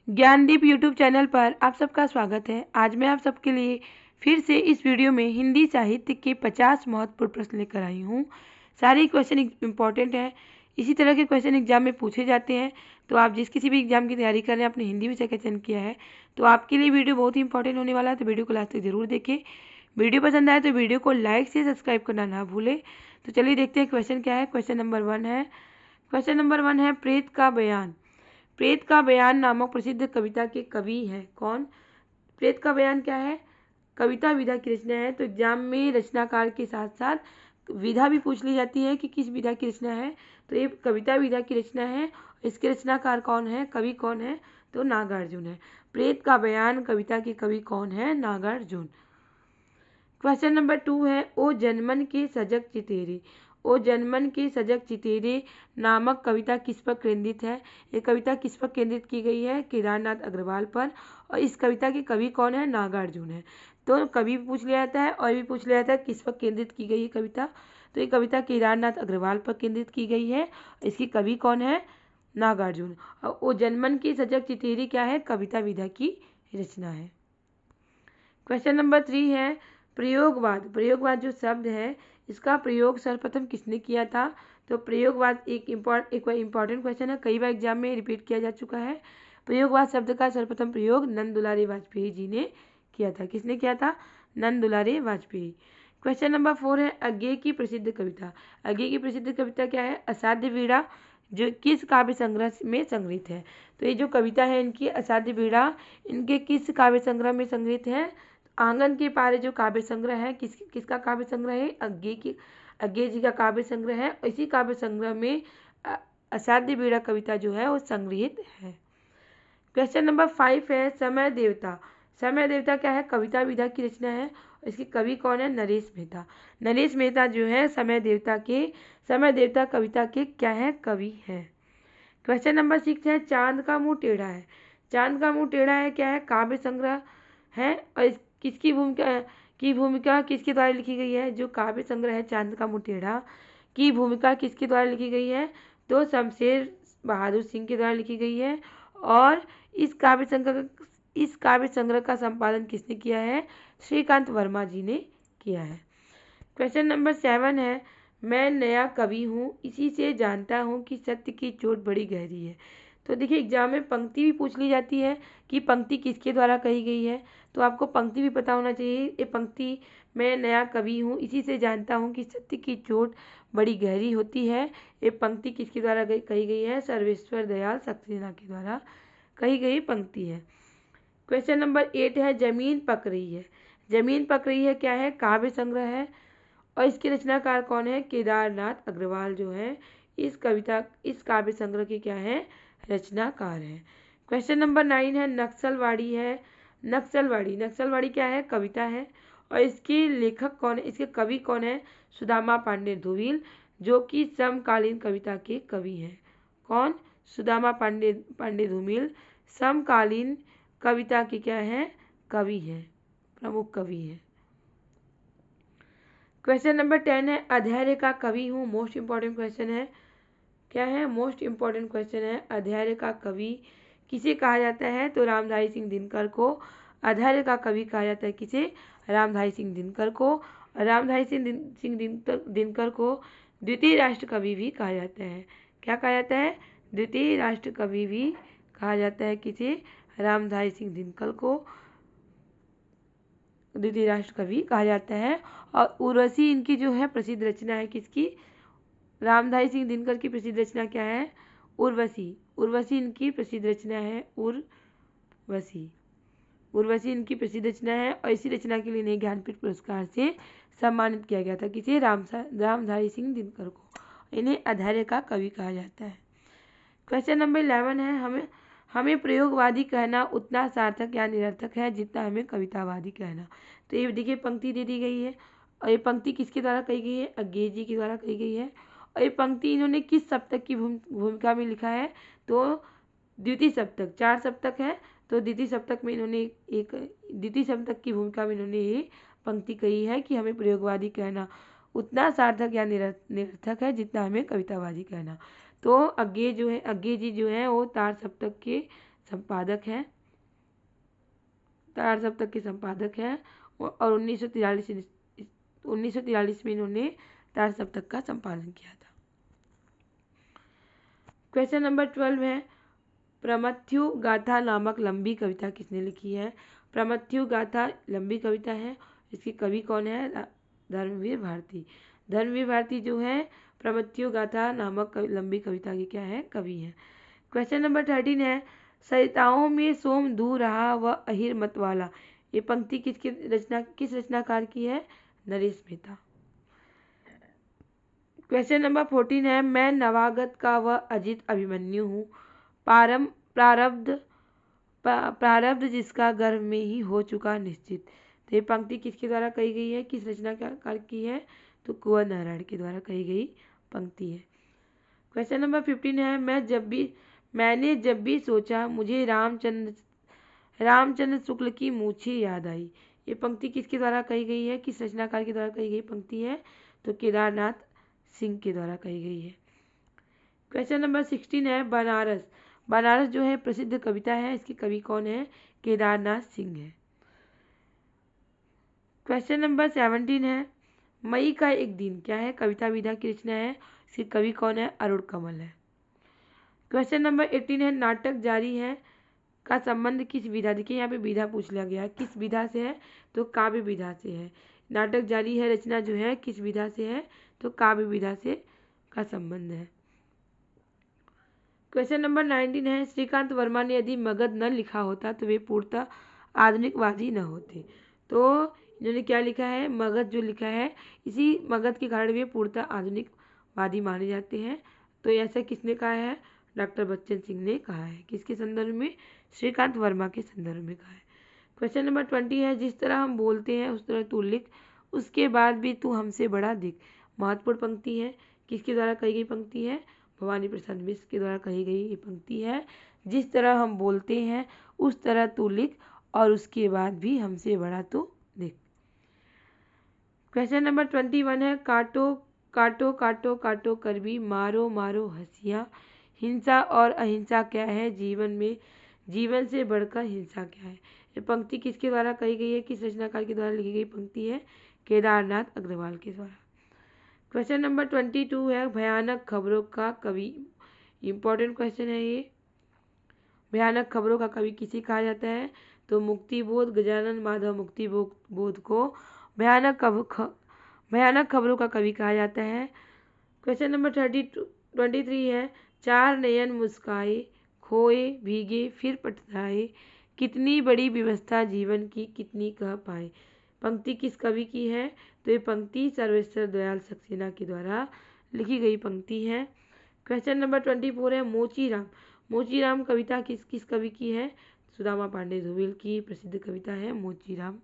Gyandeep YouTube channel पर आप सबका स्वागत है। आज मैं आप सबके लिए फिर से इस वीडियो में हिंदी साहित्य के 50 महत्वपूर्ण प्रश्न लेकर आई हूँ। सारे क्वेश्चन इम्पॉर्टेंट हैं। इसी तरह के क्वेश्चन एग्जाम में पूछे जाते हैं। तो आप जिस किसी भी एग्जाम की तैयारी कर रहे हैं, अपने हिंदी विषय का चयन किया है, तो आपके लिए वीडियो बहुत ही इंपॉर्टेंट होने वाला है। तो वीडियो को लास्ट तक जरूर देखें। वीडियो पसंद आए तो वीडियो को लाइक से सब्सक्राइब करना ना भूलें। तो चलिए देखते हैं क्वेश्चन क्या है। क्वेश्चन नंबर 1 है प्रेत का बयान। प्रेत का बयान नामक प्रसिद्ध कविता के कवि हैं कौन? प्रेत का बयान क्या है? कविता विधा की रचना है। तो एग्जाम में रचनाकार के साथ साथ विधा भी पूछ ली जाती है कि किस विधा की रचना है। तो ये कविता विधा की रचना है। इसके रचनाकार कौन है, कवि कौन है? तो नागार्जुन है। प्रेत का बयान कविता के कवि कौन है? नागार्जुन। क्वेश्चन नंबर 2 है ओ जनमन के सजग चितेरे। ओ जनमन के सजग चितेरे नामक कविता किस पर केंद्रित है? ये कविता किस पर केंद्रित की गई है? केदारनाथ अग्रवाल पर। और इस कविता के कवि कौन है? नागार्जुन है। तो कवि भी पूछ लिया जाता है और भी पूछ लिया जाता है किस पर केंद्रित की गई है कविता। तो ये कविता केदारनाथ अग्रवाल पर केंद्रित की गई है। इसकी कवि कौन है? नागार्जुन। और ओ जनमन की सजग चितेरे क्या है? कविता विधा की रचना है। क्वेश्चन नंबर 3 है प्रयोगवाद। प्रयोगवाद जो शब्द है, इसका प्रयोग सर्वप्रथम किसने किया था? तो प्रयोगवाद एक इम्पॉर्टेंट क्वेश्चन है, कई बार एग्जाम में रिपीट किया जा चुका है। प्रयोगवाद शब्द का सर्वप्रथम प्रयोग नंद दुलारे वाजपेयी जी ने किया था। किसने किया था? नंद दुलारे वाजपेयी। क्वेश्चन नंबर 4 है अज्ञे की प्रसिद्ध कविता। अज्ञे की प्रसिद्ध कविता क्या है? असाध्य वीणा, जो किस काव्य संग्रह में संग्रहित है? तो ये जो कविता है इनकी असाध्य वीणा, इनके किस काव्य संग्रह में संग्रहित है? आंगन के पारे जो काव्य संग्रह है, किसका काव्य संग्रह है? अज्ञे जी का काव्य संग्रह है। इसी काव्य संग्रह में असाध्य वीणा कविता जो है वो संग्रहित है। क्वेश्चन नंबर 5 है समय देवता। समय देवता क्या है? कविता विधा की रचना है। इसके कवि कौन है? नरेश मेहता। नरेश मेहता जो है समय देवता कविता के क्या है? कवि है। क्वेश्चन नंबर 6 है चांद का मुंह टेढ़ा है। चांद का मुंह टेढ़ा है क्या है? काव्य संग्रह है। और किसकी भूमिका किसके द्वारा लिखी गई है? जो काव्य संग्रह है चांद का मुंह टेढ़ा की भूमिका किसके द्वारा लिखी गई है? तो शमशेर बहादुर सिंह के द्वारा लिखी गई है। और इस काव्य संग्रह का संपादन किसने किया है? श्रीकांत वर्मा जी ने किया है। क्वेश्चन नंबर 7 है मैं नया कवि हूँ, इसी से जानता हूँ कि सत्य की चोट बड़ी गहरी है। तो देखिए एग्जाम में पंक्ति भी पूछ ली जाती है कि पंक्ति किसके द्वारा कही गई है। तो आपको पंक्ति भी पता होना चाहिए। ये पंक्ति मैं नया कवि हूँ, इसी से जानता हूँ कि सत्य की चोट बड़ी गहरी होती है। ये पंक्ति किसके द्वारा कही गई है? सर्वेश्वर दयाल सक्सेना के द्वारा कही गई पंक्ति है। क्वेश्चन नंबर 8 है जमीन पक रही है। जमीन पक रही है क्या है? काव्य संग्रह है। और इसके रचनाकार कौन है? केदारनाथ अग्रवाल जो है इस काव्य संग्रह के क्या है? रचनाकार है। क्वेश्चन नंबर 9 है नक्सलवाड़ी है। नक्सलवाड़ी क्या है? कविता है। और इसके लेखक कौन है? इसके कवि कौन है? सुदामा पांडे धुविल, जो कि समकालीन कविता के कवि हैं। कौन? सुदामा पांडे धुमिल समकालीन कविता के क्या है? कवि हैं, प्रमुख कवि हैं। क्वेश्चन नंबर 10 है अधैर्य का कवि हूँ। मोस्ट इंपॉर्टेंट क्वेश्चन है। क्या है? मोस्ट इंपॉर्टेंट क्वेश्चन है। अधैर्य का कवि किसे कहा जाता है? तो रामधारी सिंह दिनकर को अधैर्य का कवि कहा जाता है। किसे? रामधारी सिंह दिनकर को। रामधारी सिंह दिनकर को द्वितीय राष्ट्र कवि भी कहा जाता है। क्या कहा जाता है? द्वितीय राष्ट्र कवि भी कहा जाता है। किसे? रामधारी सिंह दिनकर को द्वितीय राष्ट्र कवि कहा जाता है। और उर्वशी इनकी जो है प्रसिद्ध रचना है। किसकी? रामधारी सिंह दिनकर की प्रसिद्ध रचना क्या है? उर्वशी इनकी प्रसिद्ध रचना है। उर्वशी इनकी प्रसिद्ध रचना है। और इसी रचना के लिए इन्हें ज्ञानपीठ पुरस्कार से सम्मानित किया गया था। किसे? रामधारी सिंह दिनकर को। इन्हें अधैर्य का कवि कहा जाता है। क्वेश्चन नंबर 11 है हमें प्रयोगवादी कहना उतना सार्थक या निरर्थक है जितना हमें कवितावादी कहना। तो ये देखिए पंक्ति दे दी गई है। और ये पंक्ति किसके द्वारा कही गई है? अज्ञे जी के द्वारा कही गई है। और ये पंक्ति इन्होंने किस सप्तक की भूमिका में लिखा है? तो द्वितीय सप्तक, 4 सप्तक है। तो द्वितीय सप्तक में इन्होंने द्वितीय सप्तक की भूमिका में इन्होंने ये पंक्ति कही है कि हमें प्रयोगवादी कहना उतना सार्थक या निरर्थक है जितना हमें कवितावादी कहना। तो अज्ञे जी जो है वो 4 सप्तक के संपादक हैं, तार सप्तक के संपादक हैं और 1943 में इन्होंने तार सप्तक का संपादन किया था। क्वेश्चन नंबर 12 है, प्रमथ्यु गाथा नामक लंबी कविता किसने लिखी है? प्रमथ्यु गाथा लंबी कविता है, इसकी कवि कौन है? धर्मवीर भारती। धर्मवीर भारती जो है प्रमथ्यु गाथा नामक लंबी कविता की क्या है? कवि है। क्वेश्चन नंबर 13 है, सरिताओं में सोम दूर रहा व अहिर मतवाला, ये पंक्ति किस रचनाकार की है? नरेश मेहता। क्वेश्चन नंबर 14 है, मैं नवागत का व अजित अभिमन्यु हूँ, प्रारब्ध जिसका गर्भ में ही हो चुका निश्चित, तो ये पंक्ति किसके द्वारा कही गई है? किस रचनाकार की है? तो कुंवर नारायण के द्वारा कही गई पंक्ति है। क्वेश्चन नंबर 15 है, मैंने जब भी सोचा मुझे रामचंद्र शुक्ल की मूछें याद आई, ये पंक्ति किसके द्वारा कही गई है? किस रचनाकार के द्वारा कही गई पंक्ति है? तो केदारनाथ सिंह के द्वारा कही गई है। क्वेश्चन नंबर 16 है, बनारस जो है प्रसिद्ध कविता है, इसकी कवि कौन है? केदारनाथ सिंह है। क्वेश्चन नंबर 17 है, मई का एक दिन क्या है? कविता विधा की रचना है, इसकी कवि कौन है? अरुण कमल है। क्वेश्चन नंबर 18 है, नाटक जारी है का संबंध किस विधा? देखिए यहाँ पे विधा पूछ लिया गया, किस विधा से है? तो काव्य विधा से है। नाटक जारी है रचना जो है किस विधा से है? तो काव्य विधा से का संबंध है। क्वेश्चन नंबर 19 है, श्रीकांत वर्मा ने यदि मगध न लिखा होता तो वे पूर्णतः आधुनिकवादी न होते, तो इन्होंने क्या लिखा है? मगध जो लिखा है, इसी मगध के कारण वे पूर्णतः आधुनिकवादी माने जाते हैं। तो ऐसा किसने कहा है? डॉक्टर बच्चन सिंह ने कहा है। किसके संदर्भ में? श्रीकांत वर्मा के संदर्भ में कहा है। क्वेश्चन नंबर 20 है, जिस तरह हम बोलते हैं उस तरह तू लिख, उसके बाद भी तू हमसे बड़ा दिख, महत्वपूर्ण पंक्ति है। किसके द्वारा कही गई पंक्ति है? भवानी प्रसाद मिश्र के द्वारा कही गई ये पंक्ति है। जिस तरह हम बोलते हैं उस तरह तू लिख और उसके बाद भी हमसे बड़ा तू दिख। क्वेश्चन नंबर 21 है, काटो काटो काटो काटो कर भी मारो मारो हंसिया, हिंसा और अहिंसा क्या है जीवन में, जीवन से बढ़कर हिंसा क्या है? ये पंक्ति किसके द्वारा कही गई है? किस रचनाकार के द्वारा लिखी गई पंक्ति है? केदारनाथ अग्रवाल के द्वारा। क्वेश्चन नंबर 22 है, भयानक खबरों का कवि, इंपॉर्टेंट क्वेश्चन है ये। भयानक खबरों का कवि किसे कहा जाता है? तो मुक्तिबोध गजानन माधव मुक्तिबोध को भयानक खबरों का कवि कहा जाता है। क्वेश्चन नंबर 23 है, चार नयन मुस्काए खोए भीगे फिर पटराए, कितनी बड़ी व्यवस्था जीवन की कितनी कह पाए, पंक्ति किस कवि की है? तो ये पंक्ति सर्वेश्वर दयाल सक्सेना के द्वारा लिखी गई पंक्ति है। क्वेश्चन नंबर 24 है, मोचीराम कविता किस कवि की है? सुदामा पांडे धुविल की प्रसिद्ध कविता है मोचीराम।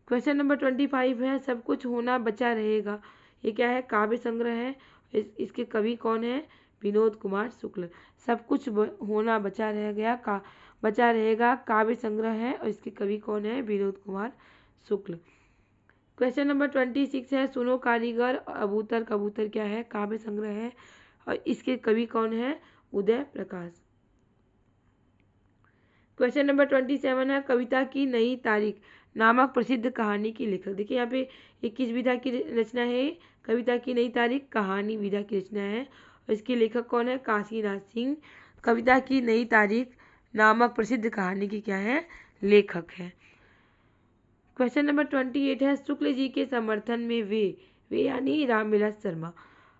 क्वेश्चन नंबर 25 है, सब कुछ होना बचा रहेगा, ये क्या है? काव्य संग्रह है। इसके कवि कौन है? विनोद कुमार शुक्ल। सब कुछ होना बचा रहेगा काव्य संग्रह है और इसके कवि कौन है? विनोद कुमार शुक्ल। क्वेश्चन नंबर 26 है, सुनो कारीगर अबूतर कबूतर क्या है? काव्य संग्रह है और इसके कवि कौन है? उदय प्रकाश। क्वेश्चन नंबर 27 है, कविता की नई तारीख नामक प्रसिद्ध कहानी की लेखक। देखिए यहाँ पे ये किस विधा की रचना है? कविता की नई तारीख कहानी विधा की रचना है और इसके लेखक कौन है? काशीनाथ सिंह। कविता की नई तारीख नामक प्रसिद्ध कहानी की क्या है? लेखक है। क्वेश्चन नंबर 28 है, शुक्ल जी के समर्थन में वे यानी रामविलास शर्मा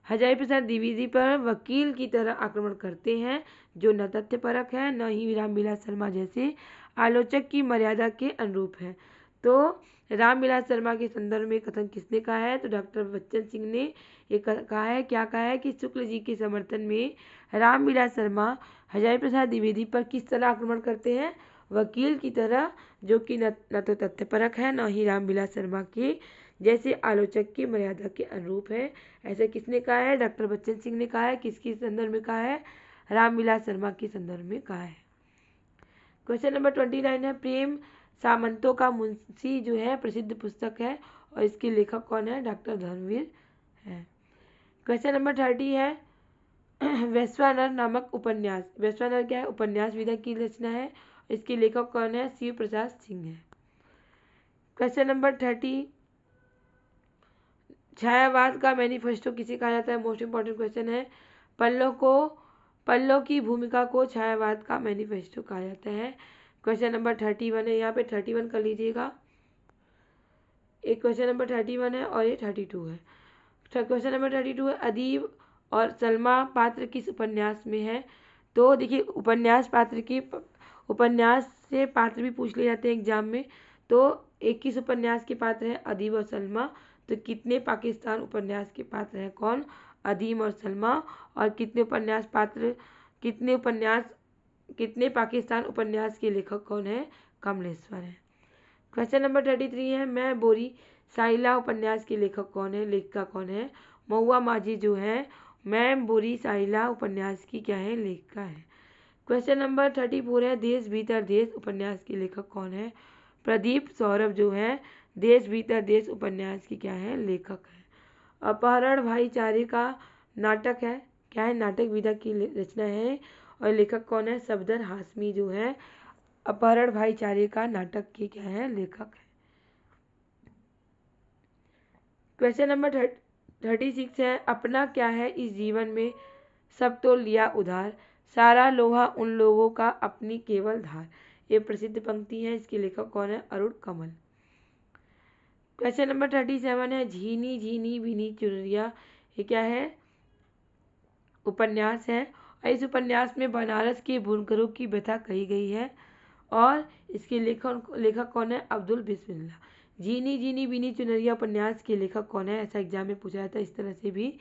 हजारी प्रसाद द्विवेदी पर वकील की तरह आक्रमण करते हैं, जो न तथ्यपरक है न ही रामविलास शर्मा जैसे आलोचक की मर्यादा के अनुरूप है। तो रामविलास शर्मा के संदर्भ में कथन किसने कहा है? तो डॉक्टर बच्चन सिंह ने ये कहा है। क्या कहा है? कि शुक्ल जी के समर्थन में रामविलास शर्मा हजारी प्रसाद द्विवेदी पर किस तरह आक्रमण करते हैं? वकील की तरह, जो कि न तो तथ्यपरक है न ही रामविलास शर्मा के जैसे आलोचक की मर्यादा के अनुरूप है। ऐसा किसने कहा है? डॉक्टर बच्चन सिंह ने कहा है। किसके संदर्भ में कहा है? रामविलास शर्मा के संदर्भ में कहा है। क्वेश्चन नंबर 29 है, प्रेम सामंतों का मुंशी जो है प्रसिद्ध पुस्तक है और इसके लेखक कौन है? डॉक्टर धर्मवीर है। क्वेश्चन नंबर 30 है, वैश्वानर नामक उपन्यास, वैश्वानर क्या है, उपन्यास विधा की रचना है। इसके लेखक कौन है, शिव प्रसाद सिंह है। क्वेश्चन नंबर 30, छायावाद का मैनिफेस्टो किसे कहा जाता है, मोस्ट इंपॉर्टेंट क्वेश्चन है। पल्लव की भूमिका को छायावाद का मैनिफेस्टो कहा जाता है। क्वेश्चन नंबर 31 है, यहाँ पे 31 कर लीजिएगा। एक क्वेश्चन नंबर 31 है और ये 32 है। क्वेश्चन नंबर 32 है, अदीब और सलमा पात्र किस उपन्यास में है। तो देखिए, उपन्यास से पात्र भी पूछ लिए जाते हैं एग्जाम में। तो 21 उपन्यास के पात्र हैं अदीब और सलमा। तो कितने पाकिस्तान उपन्यास के पात्र हैं, कौन, अदीब और सलमा। और कितने पाकिस्तान उपन्यास के लेखक कौन है, कमलेश्वर है। क्वेश्चन नंबर 33 है, मैं बोरी साहिला उपन्यास के लेखक कौन है, लेखिका कौन है। महुआ माझी जो है मैं बोरी साहिला उपन्यास की क्या है, लेखिका है। क्वेश्चन नंबर 34 है, देश भीतर देश उपन्यास के लेखक कौन है। प्रदीप सौरभ जो है देश भीतर देश उपन्यास की क्या है, लेखक है। अपहरण भाईचारे का नाटक है, क्या है, नाटक विधा की रचना है और लेखक कौन है, सफदर हाशमी जो है अपहरण भाईचारे का नाटक के क्या है, लेखक है। क्वेश्चन नंबर 36 है, अपना क्या है इस जीवन में सब तो लिया उधार, सारा लोहा उन लोगों का अपनी केवल धार। ये प्रसिद्ध पंक्ति है, इसके लेखक कौन है, अरुण कमल। क्वेश्चन नंबर 37 है, झीनी झीनी बीनी चुनरिया, ये क्या है, उपन्यास है। और इस उपन्यास में बनारस के बुनकरों की व्यथा कही गई है और इसके लेखक कौन है, अब्दुल बिस्मिल्लाह। जीनी जीनी बीनी चुनरिया उपन्यास के लेखक कौन है, ऐसा एग्जाम में पूछा जाता है इस तरह से भी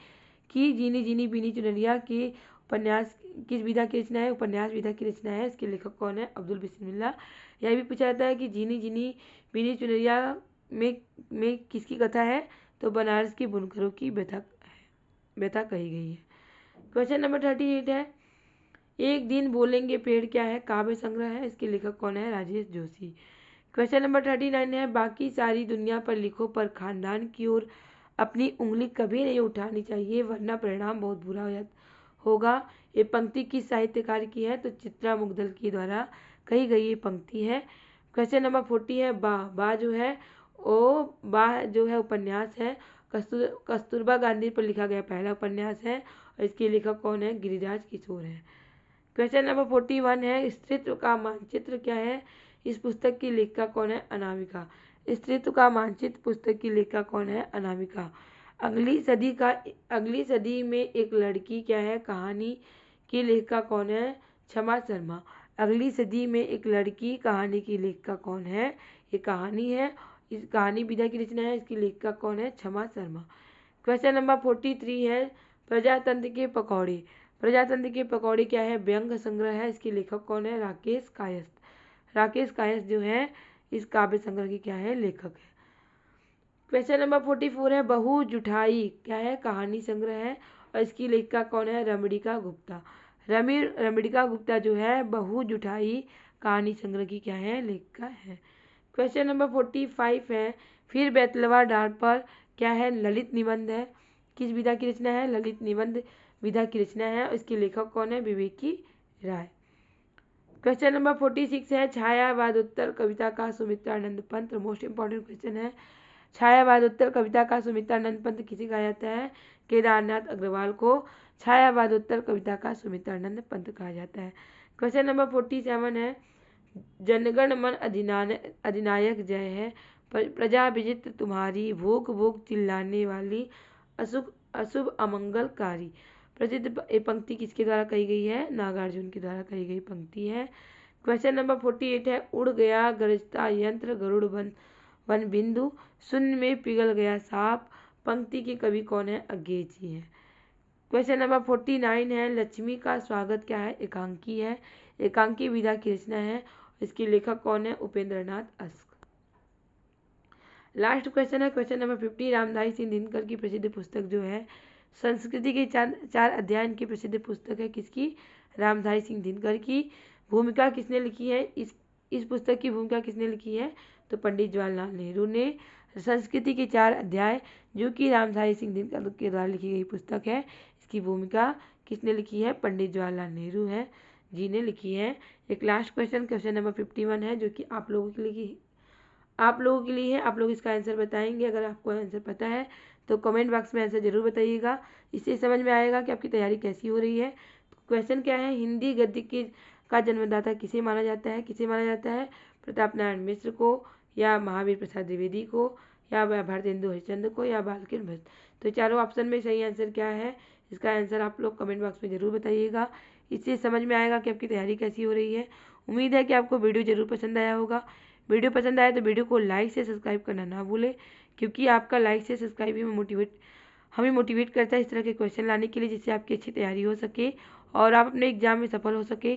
कि जीनी जीनी बीनी चुनरिया के उपन्यास किस विधा की रचना है, उपन्यास विधा की रचना है, इसके लेखक कौन है, अब्दुल बिस्मिल्लाह। यह भी पूछा जाता है कि जीनी जीनी बीनी चुनरिया में किसकी कथा है, तो बनारस के बुनकरों की व्यथा कही गई है। क्वेश्चन नंबर 38 है, एक दिन बोलेंगे पेड़ क्या है, काव्य संग्रह है, इसके लेखक कौन है, राजेश जोशी। क्वेश्चन नंबर 39 है, बाकी सारी दुनिया पर लिखो पर खानदान की ओर अपनी उंगली कभी नहीं उठानी चाहिए वरना परिणाम बहुत बुरा होगा। ये पंक्ति किस साहित्यकार की है, तो चित्रा मुग्धल के द्वारा कही गई ये पंक्ति है। क्वेश्चन नंबर 40 है, बा जो है उपन्यास है, कस्तूरबा गांधी पर लिखा गया पहला उपन्यास है और इसके लेखक कौन है, गिरिराज किशोर है। क्वेश्चन नंबर 41 है, स्त्रीत्व का मानचित्र क्या है, इस पुस्तक की लेखिका कौन है, अनामिका। स्त्रीत्व का मानचित्र पुस्तक की लेखिका कौन है, अनामिका। अगली सदी में एक लड़की क्या है, कहानी की लेखिका कौन है, क्षमा शर्मा। अगली सदी में एक लड़की कहानी की लेखिका कौन है, ये कहानी है, इस कहानी विधा की रचना है, इसकी लेखिका कौन है, क्षमा शर्मा। क्वेश्चन नंबर 43 है, प्रजातंत्र के पकौड़े। प्रजातंत्र के पकौड़े क्या है, व्यंग संग्रह है, इसके लेखक कौन है, राकेश कायस्थ। राकेश कायस्थ जो है इस काव्य संग्रह की क्या है, लेखक है। क्वेश्चन नंबर 44 है, बहू जुठाई क्या है, कहानी संग्रह है और इसकी लेखिका कौन है, रमणिका गुप्ता। रमणिका गुप्ता जो है बहू जुठाई कहानी संग्रह की क्या है, लेखिका है। क्वेश्चन नंबर 45 है, फिर बेतलवा डार पर क्या है, ललित निबंध है, किस विधा की रचना है, ललित निबंध विधा की रचना है और इसके लेखक कौन है, विवेकी राय। क्वेश्चन नंबर 46 है, छायावादोत्तर कविता का Sumitranand Pant. Most important question है, छायावादोत्तर कविता का सुमित्रानंद पंत किसे कहा जाता है, केदारनाथ अग्रवाल को छायावादोत्तर कविता का सुमित्रानंद पंत कहा जाता है। क्वेश्चन नंबर 47 है, जनगण मन अधिनायक जय है, प्रजा विजित तुम्हारी, भूख भूख चिल्लाने वाली, अशुभ अमंगलकारी। प्रसिद्ध ये पंक्ति किसके द्वारा कही गई है, नागार्जुन के द्वारा कही गई पंक्ति है। क्वेश्चन नंबर 48 है, उड़ गया गरजता यंत्र गरुड़ वन बिंदु, शून्य में पिघल गया सांप। पंक्ति के कवि कौन है, अज्ञेय जी है। क्वेश्चन नंबर 49 है, लक्ष्मी का स्वागत क्या है, एकांकी है, एकांकी विधा की रचना है, इसके लेखक कौन है, उपेंद्रनाथ अश्क। लास्ट क्वेश्चन है क्वेश्चन नंबर 50, रामधारी सिंह दिनकर की प्रसिद्ध पुस्तक जो है संस्कृति के चार अध्ययन की प्रसिद्ध पुस्तक है किसकी, रामधारी सिंह दिनकर की। भूमिका किसने लिखी है, इस पुस्तक की भूमिका किसने लिखी है, तो पंडित जवाहरलाल नेहरू ने। संस्कृति के 4 अध्याय जो कि रामधारी सिंह दिनकर के द्वारा लिखी गई पुस्तक है, इसकी भूमिका किसने लिखी है? पंडित जवाहरलाल नेहरू है जी ने लिखी है। एक लास्ट क्वेश्चन, क्वेश्चन नंबर 51 है, जो कि आप लोगों के लिए आप लोग इसका आंसर बताएंगे। अगर आपको आंसर पता है तो कमेंट बॉक्स में आंसर जरूर बताइएगा। इससे समझ में आएगा कि आपकी तैयारी कैसी हो रही है। क्वेश्चन क्या है? हिंदी गद्य की का जन्मदाता किसे माना जाता है? किसे माना जाता है? प्रताप नारायण मिश्र को, या महावीर प्रसाद द्विवेदी को, या भारतेंदु हरिश्चंद्र को, या बालकृष्ण भट्ट। तो चारों ऑप्शन में सही आंसर क्या है? इसका आंसर आप लोग कमेंट बॉक्स में जरूर बताइएगा। इससे समझ में आएगा कि आपकी तैयारी कैसी हो रही है। उम्मीद है कि आपको वीडियो जरूर पसंद आया होगा। वीडियो पसंद आए तो वीडियो को लाइक से सब्सक्राइब करना ना भूलें, क्योंकि आपका लाइक से सब्सक्राइब हमें मोटिवेट करता है इस तरह के क्वेश्चन लाने के लिए, जिससे आपकी अच्छी तैयारी हो सके और आप अपने एग्जाम में सफल हो सके।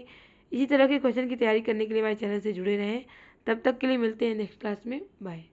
इसी तरह के क्वेश्चन की तैयारी करने के लिए हमारे चैनल से जुड़े रहें। तब तक के लिए मिलते हैं नेक्स्ट क्लास में। बाय।